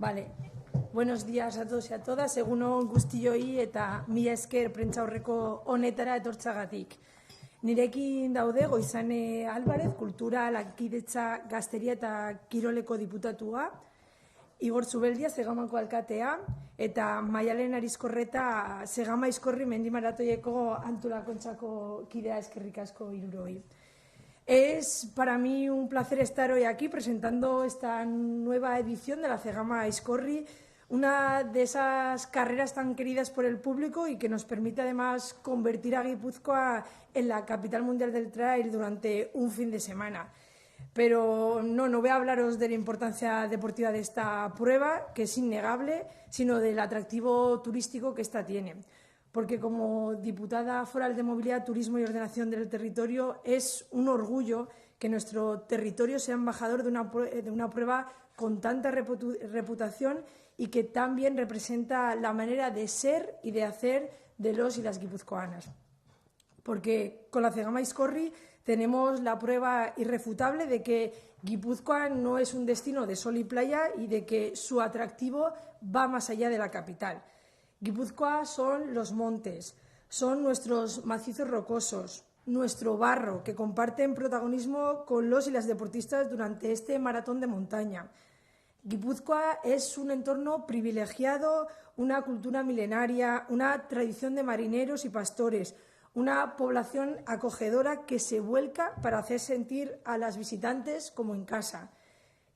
Vale. Buenos días a todos y a todas. Egunon guztioi eta mila esker prentsaurreko honetara etortzagatik. Nirekin daude Goizane Álvarez, kultura, lankidetza, gazteria eta kiroleko diputatua, Igor Zubeldia, Zegamako alkatea, eta Maialen Arizkorreta, Zegama Aizkorri mendimaratoieko antolakuntzako kidea, eskerrik asko hiruroi. Es para mí un placer estar hoy aquí presentando esta nueva edición de la Zegama Aizkorri, una de esas carreras tan queridas por el público y que nos permite además convertir a Guipúzcoa en la capital mundial del trail durante un fin de semana. Pero no voy a hablaros de la importancia deportiva de esta prueba, que es innegable, sino del atractivo turístico que esta tiene. Porque como diputada foral de Movilidad, Turismo y Ordenación del Territorio es un orgullo que nuestro territorio sea embajador de una prueba con tanta reputación y que también representa la manera de ser y de hacer de los y las guipuzcoanas. Porque con la Zegama Aizkorri tenemos la prueba irrefutable de que Guipúzcoa no es un destino de sol y playa y de que su atractivo va más allá de la capital. Guipúzcoa son los montes, son nuestros macizos rocosos, nuestro barro, que comparten protagonismo con los y las deportistas durante este maratón de montaña. Guipúzcoa es un entorno privilegiado, una cultura milenaria, una tradición de marineros y pastores, una población acogedora que se vuelca para hacer sentir a las visitantes como en casa.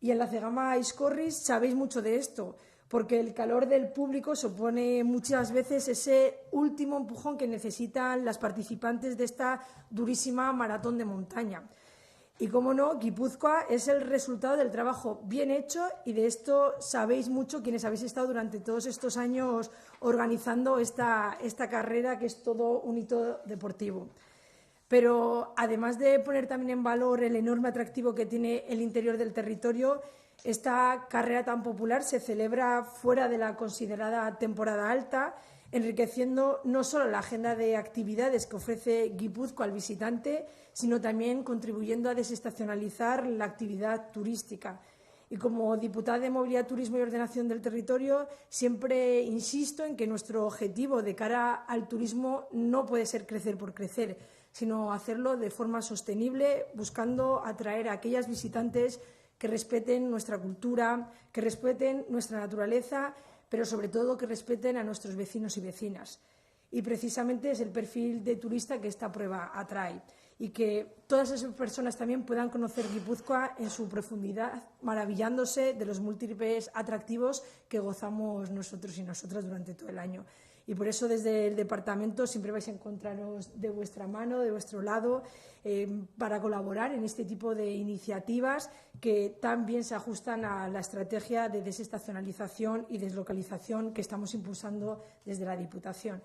Y en la Zegama Aizkorri sabéis mucho de esto, porque el calor del público supone muchas veces ese último empujón que necesitan las participantes de esta durísima maratón de montaña. Y, cómo no, Guipúzcoa es el resultado del trabajo bien hecho y de esto sabéis mucho quienes habéis estado durante todos estos años organizando esta carrera, que es todo un hito deportivo. Pero, además de poner también en valor el enorme atractivo que tiene el interior del territorio, esta carrera tan popular se celebra fuera de la considerada temporada alta, enriqueciendo no solo la agenda de actividades que ofrece Guipúzcoa al visitante, sino también contribuyendo a desestacionalizar la actividad turística. Y como diputada de Movilidad, Turismo y Ordenación del Territorio, siempre insisto en que nuestro objetivo de cara al turismo no puede ser crecer por crecer, sino hacerlo de forma sostenible, buscando atraer a aquellas visitantes que respeten nuestra cultura, que respeten nuestra naturaleza, pero sobre todo que respeten a nuestros vecinos y vecinas. Y precisamente es el perfil de turista que esta prueba atrae y que todas esas personas también puedan conocer Guipúzcoa en su profundidad, maravillándose de los múltiples atractivos que gozamos nosotros y nosotras durante todo el año. Y por eso desde el departamento siempre vais a encontraros de vuestra mano, de vuestro lado, para colaborar en este tipo de iniciativas que también se ajustan a la estrategia de desestacionalización y deslocalización que estamos impulsando desde la Diputación.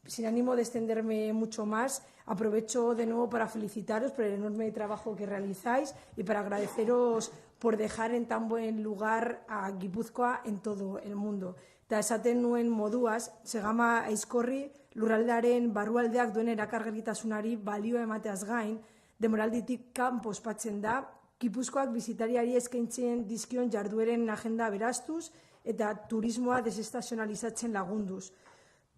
Sin ánimo de extenderme mucho más, aprovecho de nuevo para felicitaros por el enorme trabajo que realizáis y para agradeceros por dejar en tan buen lugar a Guipúzcoa en todo el mundo. Eta esaten nuen moduaz, Zegama Aizkorri lurraldearen barrualdeak duen erakargarritasunari balioa emateaz gain, demoralditik kanpo ospatzen da, Gipuzkoak bisitariari eskaintzen dizkion jardueren agenda berastuz eta turismoa desestazionalizatzen lagunduz.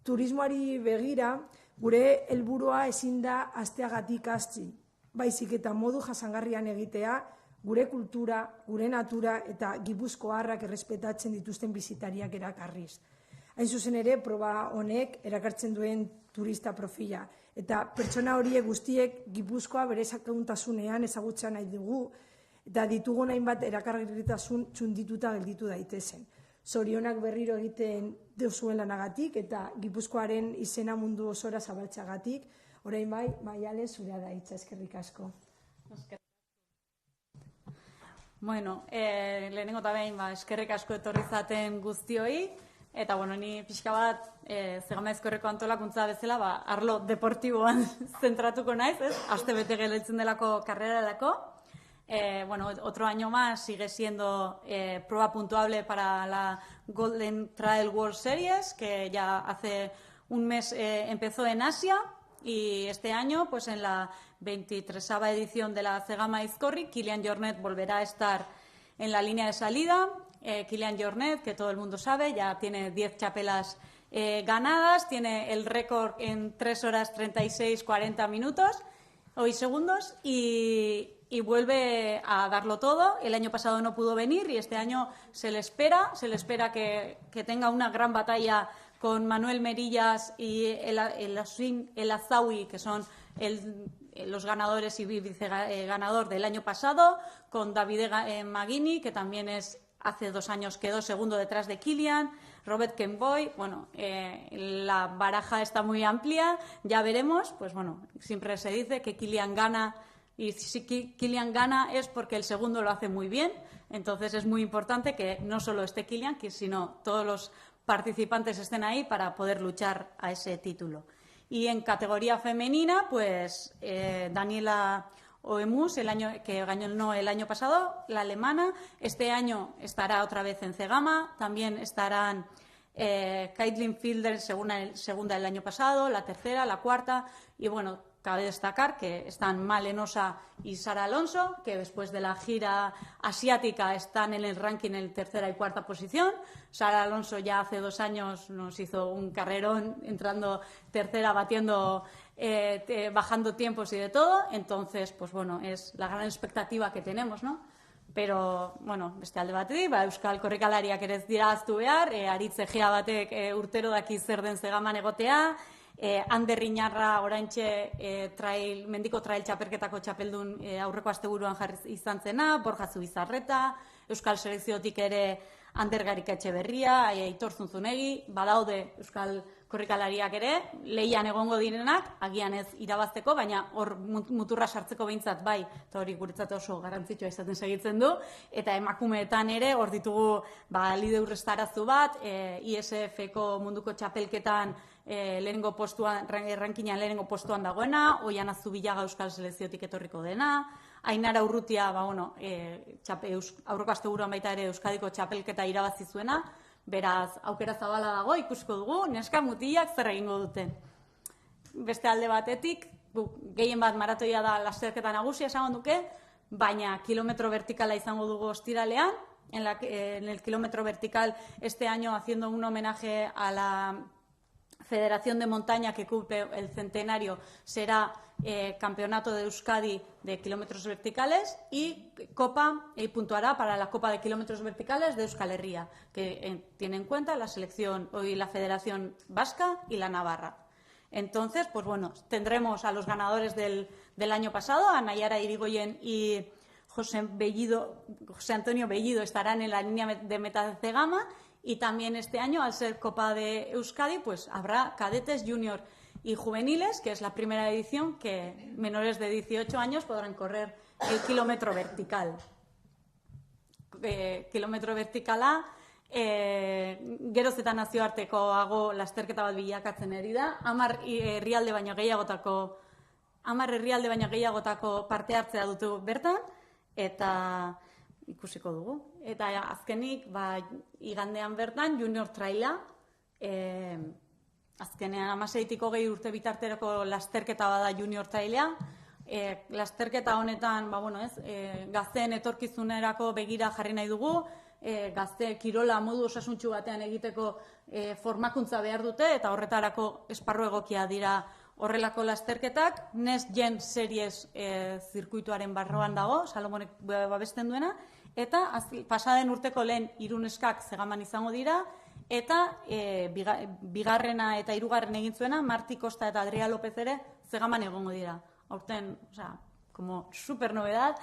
Turismoari begira, gure helburua ezin da asteagatik hasi, baizik eta modu jasangarrian egitea, gure kultura, gure natura eta gipuzkoarrak errespetatzen dituzten bisitariak erakarriz. Hain zuzen ere, proba honek erakartzen duen turista profila. Eta pertsona horiek guztiek Gipuzkoa bere sakontasunean ezagutzen nahi dugu eta ditugun hainbat erakargarritasun txundituta gelditu daitezen. Zorionak berriro egiten duzuen lanagatik eta Gipuzkoaren izena mundu osora zabaltzeagatik. Orain bai, Maialen, zurea da hitza, eskerrik asko. Bueno, lehenengo eta behin, eskerrik asko etorri zaten guztioi, eta ni pixka bat Zegama Aizkorriko antolakuntza bezala, arlo deportiboan zentratuko naiz, aste bete gelditzen delako karrera delako. Otro año más sigue siendo prueba puntuable para la Golden Trail World Series, que ya hace un mes empezó en Asia. Y este año, pues en la 23ª edición de la Zegama Aizkorri, Kilian Jornet volverá a estar en la línea de salida Kilian Jornet, que todo el mundo sabe, ya tiene 10 chapelas ganadas, tiene el récord en 3 horas 36, 40 minutos hoy segundos y vuelve a darlo todo. El año pasado no pudo venir y este año se le espera que tenga una gran batalla con Manuel Merillas y el Azawi, que son los ganadores y viceganador del año pasado, con Davide Maghini, que también hace 2 años quedó segundo detrás de Kilian, Robert Kenboy. Bueno, la baraja está muy amplia, ya veremos. Pues bueno, siempre se dice que Kilian gana, y si Kilian gana es porque el segundo lo hace muy bien. Entonces es muy importante que no solo esté Kilian, sino todos los participantes estén ahí para poder luchar a ese título. Y en categoría femenina, pues Daniela Oemus, que ganó el año pasado, la alemana. Este año estará otra vez en Cegama. También estarán Caitlin Fielder, segunda el año pasado, la tercera, la cuarta. Y bueno, cabe destacar que están Malen Osa y Sara Alonso, que después de la gira asiática están en el ranking en tercera y cuarta posición. Sara Alonso ya hace 2 años nos hizo un carrerón entrando tercera, bajando tiempos y de todo. Entonces, pues bueno, es la gran expectativa que tenemos, ¿no? Pero, bueno, beste alde batetik, euskal korrikalariak ere ez dira ahaztu behar, aritze gea batek urtero daki zer den Zegaman egotea, Ander Inarra oraintxe mendiko trail txapelketako txapeldun aurreko asteburuan jarri izan zena, Borja Zubizarreta, euskal selekziotik ere Ander Garika Etxeberria, Aitor Zunzunegi, badaude euskal korrikalariak ere, lehian egongo direnak, agian ez irabazteko, baina hor muturra sartzeko behintzat bai, eta hori guretzat oso garrantzitsua izaten segitzen du, eta emakumeetan ere hor ditugu Lide Urrestarazu bat, ISF-ko munduko txapelketan lehenengo postuan, rankinean lehenengo postuan dagoena, Oian Azubilaga euskal selekziotik etorriko dena, Ainara Urrutia, aurreko asteburuan baita ere Euskadiko txapelketa irabazi zuena, beraz, aukera zabala dago, ikusiko dugu, neska mutilak zer egingo duten. Beste alde batetik, gehien bat maratoia da lasterketa nagusia esango duke, baina kilometro vertikala izango dugu ostiralean, en el kilómetro vertical este año haciendo un homenaje a la Federación de Montaña que cumple el centenario, será Campeonato de Euskadi de Kilómetros Verticales y puntuará para la Copa de Kilómetros Verticales de Euskal Herria, que tiene en cuenta la selección y la Federación Vasca y la Navarra. Entonces, pues bueno, tendremos a los ganadores del año pasado, a Nayara Irigoyen y José Antonio Bellido estarán en la línea de meta de Cegama. Y también este año, al ser Copa de Euskadi, pues habrá cadetes, junior y juveniles, que es la primera edición que menores de 18 años podrán correr el kilómetro vertical. Kilómetro vertikala, geroz eta nazioartekoago lasterketa bat bilakatzen ari da, 10 herrialde baino gehiagotako parte hartzea dutu bertan, eta ikusiko dugu. Eta azkenik, igandean bertan, junior traila, azkenean 16-20 urte bitarterako lasterketa bada junior traila. Lasterketa honetan, gazteen etorkizunerako begira jarri nahi dugu, gazte kirola modu osasuntsu batean egiteko formakuntza behar dute, eta horretarako esparru egokia dira horrelako lasterketak. Next Gen Series zirkuituaren barroan dago, Salomonek babesten duena, eta pasaden urteko lehen 3 neskak Zegaman izango dira, eta bigarrena eta 3. egin zuena, Marti Costa eta Adria López ere Zegaman egongo dira. Aurten, como super novedad,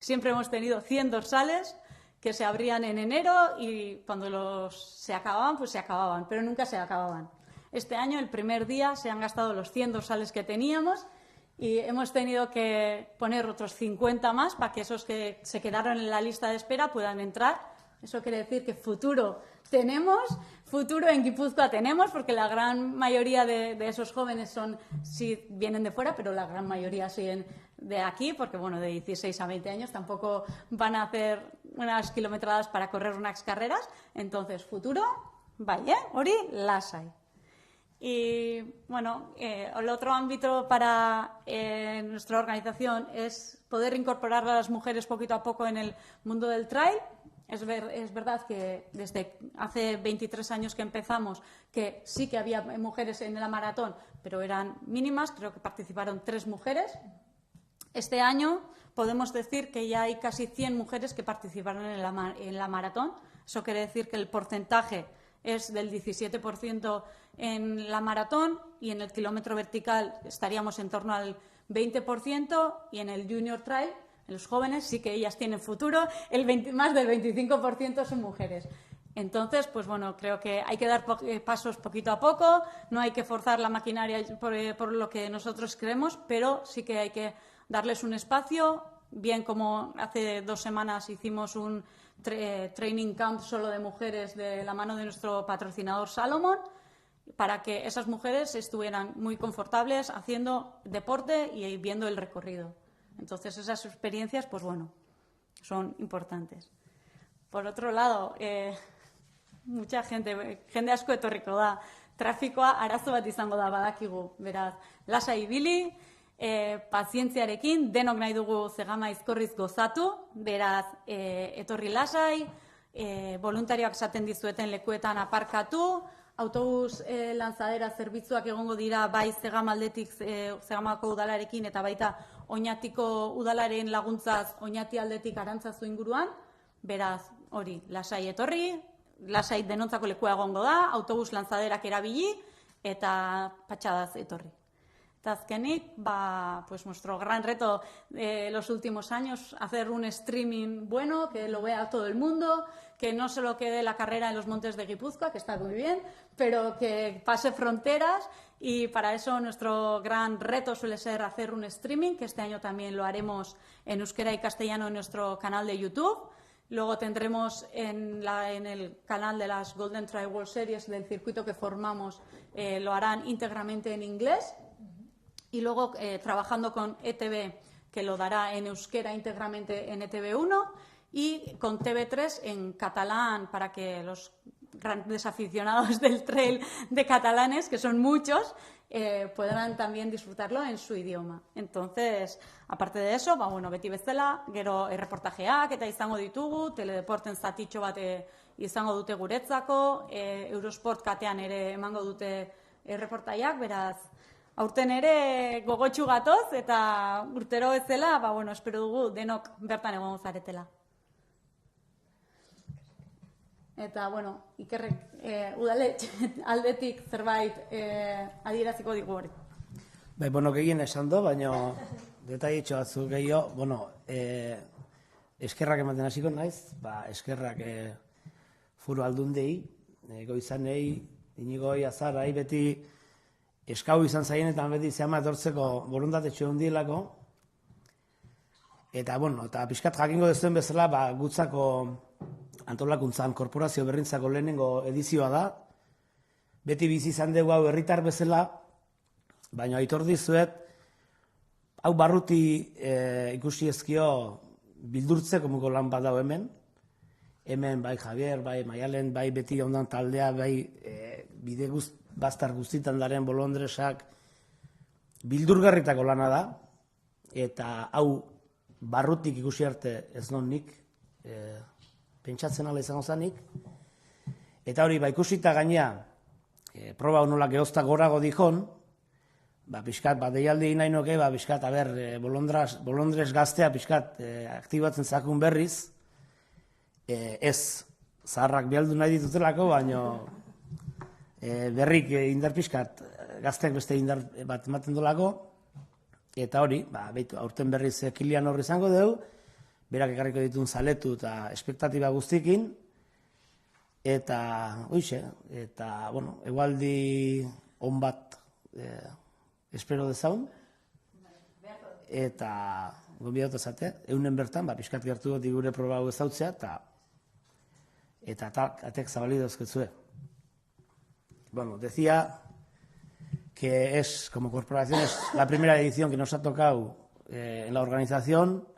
siempre hemos tenido 100 dorsales que se abrían en enero y cuando se acababan, pues se acababan, pero nunca se acababan. Este año, el primer día, se han gastado los 100 dorsales que teníamos y hemos tenido que poner otros 50 más para que esos que se quedaron en la lista de espera puedan entrar. Eso quiere decir que futuro tenemos, futuro en Guipúzcoa tenemos, porque la gran mayoría de esos jóvenes sí vienen de fuera, pero la gran mayoría siguen de aquí, porque de 16 a 20 años tampoco van a hacer unas kilometradas para correr unas carreras. Entonces, futuro, vaya, hori lasai. Y el otro ámbito para nuestra organización es poder incorporar a las mujeres poquito a poco en el mundo del trail. Es verdad que desde hace 23 años que empezamos, que sí que había mujeres en la maratón, pero eran mínimas, creo que participaron 3 mujeres. Este año podemos decir que ya hay casi 100 mujeres que participaron en la maratón. Eso quiere decir que el porcentaje es del 17% en la maratón y en el kilómetro vertical estaríamos en torno al 20% y en el Junior Trail, en los jóvenes, sí que ellas tienen futuro, más del 25% son mujeres. Entonces, pues bueno, creo que hay que dar pasos poquito a poco, no hay que forzar la maquinaria por lo que nosotros creemos, pero sí que hay que darles un espacio, bien como hace 2 semanas hicimos un training camp solo de mujeres de la mano de nuestro patrocinador Salomon, para que esas mujeres estuvieran muy confortables haciendo deporte y viendo el recorrido. Entonces, esas experiencias, pues bueno, son importantes. Por otro lado, mucha jende asko etorriko da. Trafikoa arazo bat izango da, badakigu. Beraz, lasai ibili, pazientziarekin, denok nahi dugu zegama izkorriz gozatu, beraz, etorri lasai, voluntarioak esaten dizueten lekuetan aparkatu, autobus lanzadera zerbitzuak egongo dira bai Zegamako udalarekin eta baita Oñatiko udalaren laguntzaz Oñati aldetik Arantzazu inguruan, beraz hori lasai etorri, lasai denontzako lekua egongo da, autobus lanzaderak erabili eta patxadaz etorri. Eta azkenik, pues nuestro gran reto de los últimos años, hacer un streaming bueno, que lo vea todo el mundo, que no solo quede la carrera en los montes de Guipúzcoa, que está muy bien, pero que pase fronteras, y para eso nuestro gran reto suele ser hacer un streaming, que este año también lo haremos en euskera y castellano en nuestro canal de YouTube. Luego tendremos en el canal de las Golden Trail World Series del circuito que formamos, lo harán íntegramente en inglés. Y luego trabajando con ETV, que lo dará en euskera íntegramente en ETV1, y con TV3 en catalán, para que los grandes aficionados del trail de catalanes, que son muchos, podrán también disfrutarlo en su idioma. Entonces, aparte de eso, bueno, beti bezala, gero erreportajeak eta izango ditugu, teledeporten zatitxo bat izango dute guretzako, Eurosport katean ere emango dute erreportaiak, beraz, aurten ere gogotsu gatoz eta urtero bezala, bueno, espero dugu denok bertan egongo zaretela. Eta, bueno, Ikerrek udaletxe aldetik zerbait adieraziko digu hori. Bueno, gehien esan do, baina detaietxo batzuk gehiago, bueno, eskerrak ematen hasiko naiz, eskerrak Foru Aldundei, Goizanei, Inigo Azarai, beti eskau izan zaienetan beti zehama etortzeko borondatetxo hundielako. Eta, bueno, eta pixkat jakingo dezuen bezala, gutzako antolakuntzan korporazio berrintzako lehenengo edizioa da. Beti bizi izan dugu hau herritar bezala, baina aitor dizuet, hau barruti ikusi ezkio bildurtzeko muko lan bat dago hemen. Hemen bai Javier, bai Maialen, bai beti ondan taldea, bai bide bastar guztitan daren bolondresak bildurgarritako lana da, eta hau barrutik ikusi arte ez non nik, pentsatzen ala izango zanik, eta hori ikusita gainea, proba honolak eozta gorago dihon, pixkat, deialdi nahi noke, pixkat, bolondrez gaztea pixkat aktibatzen zakun berriz, ez zaharrak bialdu nahi ditutelako, baina berrik indar pixkat, gazteak beste indar bat ematen dolako, eta hori, aurten berriz Kilian horri izango dugu, berak ekarriko ditun zaletu eta espektatiba guztikin, eta, oixe, eta, bueno, egualdi on bat espero dezaun, eta, gonbidatu zate, eunen bertan, pixkat gertu dut gure proba hau ezautzea, eta atek zabalido ezketzue. Bueno, decía que es, como corporación, es la primera edición que nos ha tocado en la organización.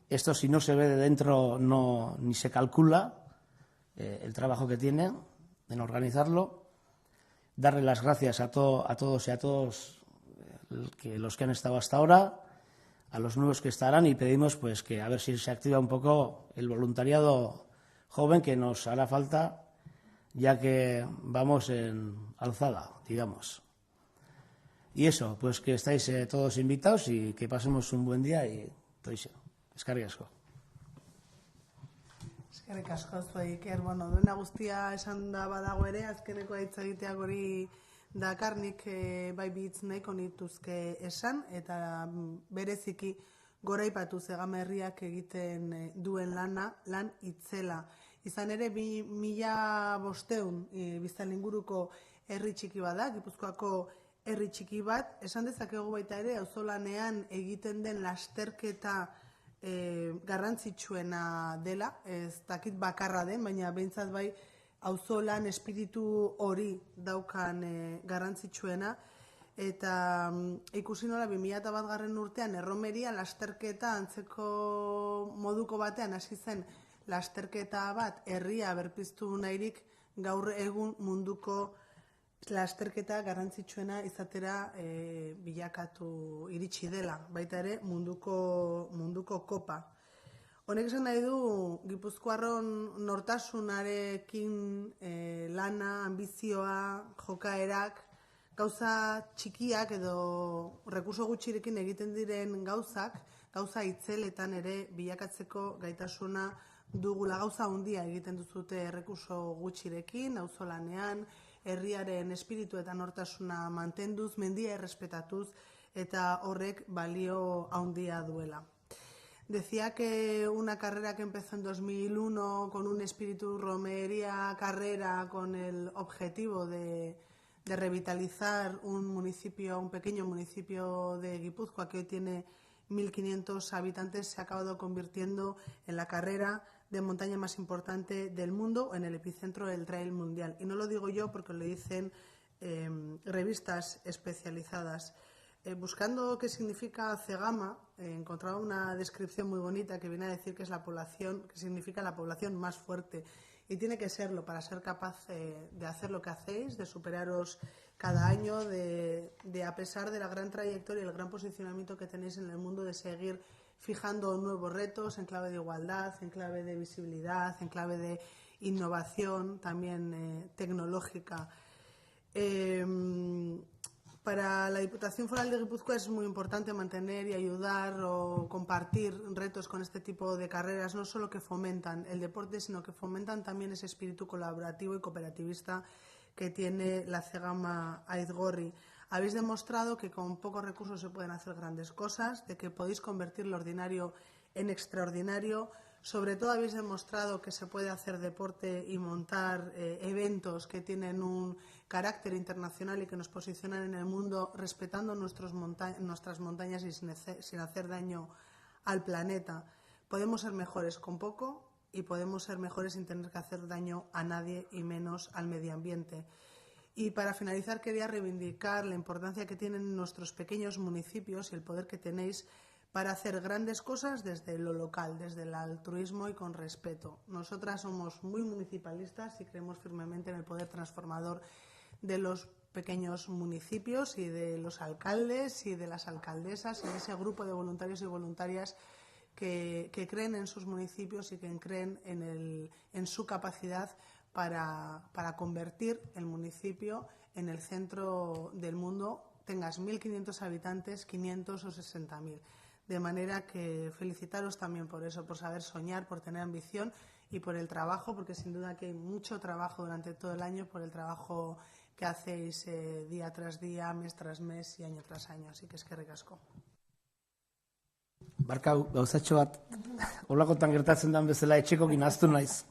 Esto, si no se ve de dentro, ni se calcula el trabajo que tiene en organizarlo. Darle las gracias a todos y a todos los que han estado hasta ahora, a los nuevos que estarán, y pedimos pues que a ver si se activa un poco el voluntariado joven que nos hará falta ya que vamos en alzada, digamos. Y eso, pues que estáis todos invitados y que pasemos un buen día y todo eso. Eskerrik asko. Eskerrik asko zuei, Iker. Bueno, duena guztia esan da badago ere, azkeneko hitz egiteak hori dakarnik bai bitz nahiko nituzke esan, eta bereziki goraipatu Zegamerriak egiten duen lan itzela. Izan ere, 2500 biztan inguruko herri txiki bada, Gipuzkoako herri txiki bat, esan dezakegu baita ere, auzolanean egiten den lasterketa garrantzitsuena dela, ez dakit bakarra den, baina behintzat bai auzolan espiritu hori daukan garrantzitsuena, eta ikusi nola 2001 urtean erromeria lasterketa antzeko moduko batean hasi zen lasterketa bat herria berpiztu nahirik gaur egun munduko lasterketa garrantzitsuena izatera bilakatu iritsi dela, baita ere munduko kopa. Honek esan nahi du Gipuzkoarron nortasunarekin lana, ambizioa, jokaerak, gauza txikiak edo rekurso gutxirekin egiten diren gauzak, gauza itzeletan ere bilakatzeko gaitasuna dugula. Gauza handia egiten duzute rekurso gutxirekin, auzolanean, herriaren espiritu eta nortasuna mantenduz, mendia errespetatuz, eta horrek balio handia duela. Decía que una carrera que empezó en 2001 con un espíritu romería carrera con el objetivo de revitalizar un pequeño municipio de Guipúzcoa que hoy tiene 1.500 habitantes, se ha acabado convirtiendo en la carrera de montaña más importante del mundo, en el epicentro del trail mundial. Y no lo digo yo porque lo dicen revistas especializadas. Buscando qué significa Cegama, encontraba una descripción muy bonita que viene a decir que es la población, que significa la población más fuerte. Y tiene que serlo para ser capaz de hacer lo que hacéis, de superaros cada año, de a pesar de la gran trayectoria y el gran posicionamiento que tenéis en el mundo, de seguir fijando nuevos retos en clave de igualdad, en clave de visibilidad, en clave de innovación, también tecnológica. Para la Diputación Foral de Guipúzcoa es muy importante mantener y ayudar o compartir retos con este tipo de carreras, no solo que fomentan el deporte, sino que fomentan también ese espíritu colaborativo y cooperativista que tiene la Cegama Aizgorri. Habéis demostrado que con pocos recursos se pueden hacer grandes cosas, de que podéis convertir lo ordinario en extraordinario. Sobre todo habéis demostrado que se puede hacer deporte y montar eventos que tienen un carácter internacional y que nos posicionan en el mundo respetando nuestras montañas y sin hacer daño al planeta. Podemos ser mejores con poco y podemos ser mejores sin tener que hacer daño a nadie y menos al medio ambiente. Y para finalizar quería reivindicar la importancia que tienen nuestros pequeños municipios y el poder que tenéis para hacer grandes cosas desde lo local, desde el altruismo y con respeto. Nosotras somos muy municipalistas y creemos firmemente en el poder transformador de los pequeños municipios y de los alcaldes y de las alcaldesas y de ese grupo de voluntarios y voluntarias que creen en sus municipios y que creen en su capacidad para convertir el municipio en el centro del mundo, tengas 1.500 habitantes, 500 o 60.000. De manera que felicitaros también por eso, por saber soñar, por tener ambición y por el trabajo, porque sin duda que hay mucho trabajo durante todo el año, por el trabajo que hacéis día tras día, mes tras mes y año tras año. Así que eskerrik asko. Barkau, gauzatxo bat, holakotan gertatzen den bezala etxekokin ahaztu naiz.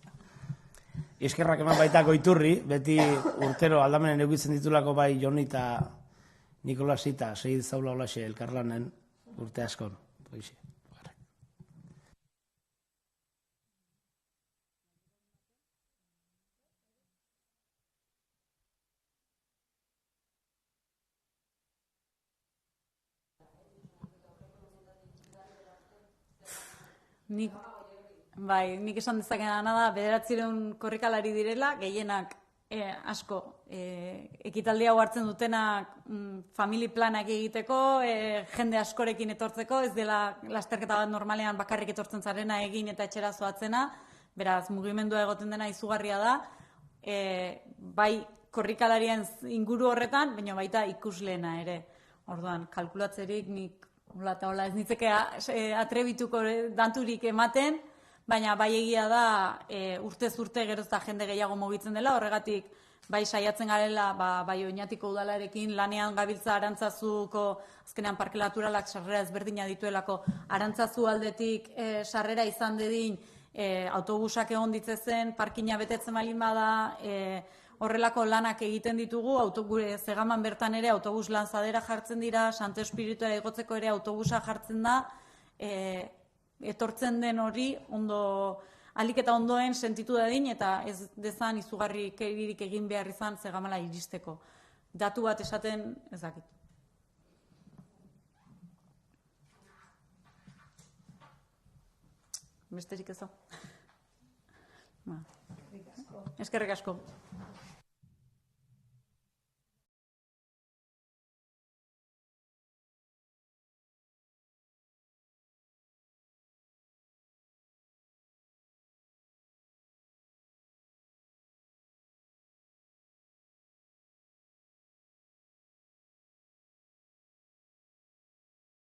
Eskerrak eman baita Goiturri, beti urtero aldamenen eukitzen ditulako bai Joni eta Nikolasita, segi zaula holaxe elkarlanen urte askon. Nik esan dezakena da, 900 korrikalari direla, gehienak asko ekitaldi hau hartzen dutenak famili planak egiteko, jende askorekin etortzeko, ez dela lasterketa bat normalean bakarrik etortzen zarena egin eta etxera zoatzena, Beraz, mugimendua egoten dena izugarria da, bai korrikalarien inguru horretan, baina baita ikusleena ere. Orduan, kalkulatzerik nik hola ez nitzeke atrebituko danturik ematen, baina bai egia da urtez urte gerozta jende gehiago mugitzen dela, horregatik bai saiatzen garela, bai Oñatiko udalarekin lanean gabiltza Arantzazuko, azkenean parke naturalak sarrera ezberdina dituelako, Arantzazu aldetik sarrera izan dedin, autobusak egon ditzezen, parkina betetzen balin bada, horrelako lanak egiten ditugu, gure Zegaman bertan ere autobus lanzadera jartzen dira, Santo Espirituara igotzeko ere autobusa jartzen da, etortzen den hori ondo alik eta ondoen sentitu dadin eta ez dezan izugarri keririk egin behar izan Zegamala iristeko. Datu bat esaten ez dakit. Besterik ez da? Eskerrik asko.